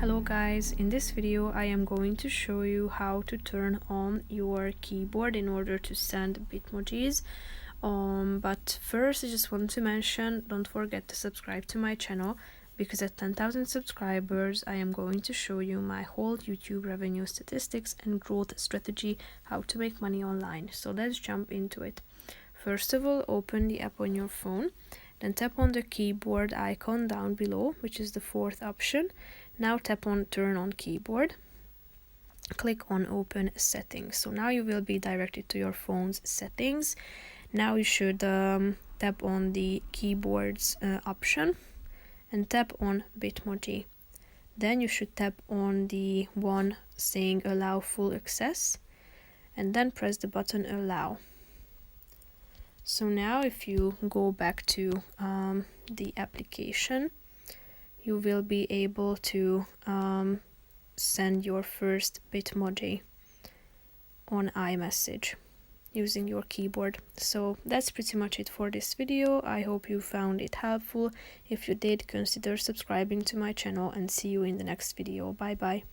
Hello guys, in this video I am going to show you how to turn on your keyboard in order to send Bitmojis. But first I just want to mention, don't forget to subscribe to my channel, because at 10,000 subscribers I am going to show you my whole YouTube revenue statistics and growth strategy, how to make money online. So let's jump into it. First of all, open the app on your phone, then tap on the keyboard icon down below, which is the fourth option. Now tap on turn on keyboard, click on open settings. So now you will be directed to your phone's settings. Now you should tap on the keyboards option and tap on Bitmoji. Then you should tap on the one saying allow full access and then press the button allow. So now if you go back to the application, you will be able to send your first Bitmoji on iMessage using your keyboard. So that's pretty much it for this video. I hope you found it helpful. If you did, consider subscribing to my channel and see you in the next video. Bye bye.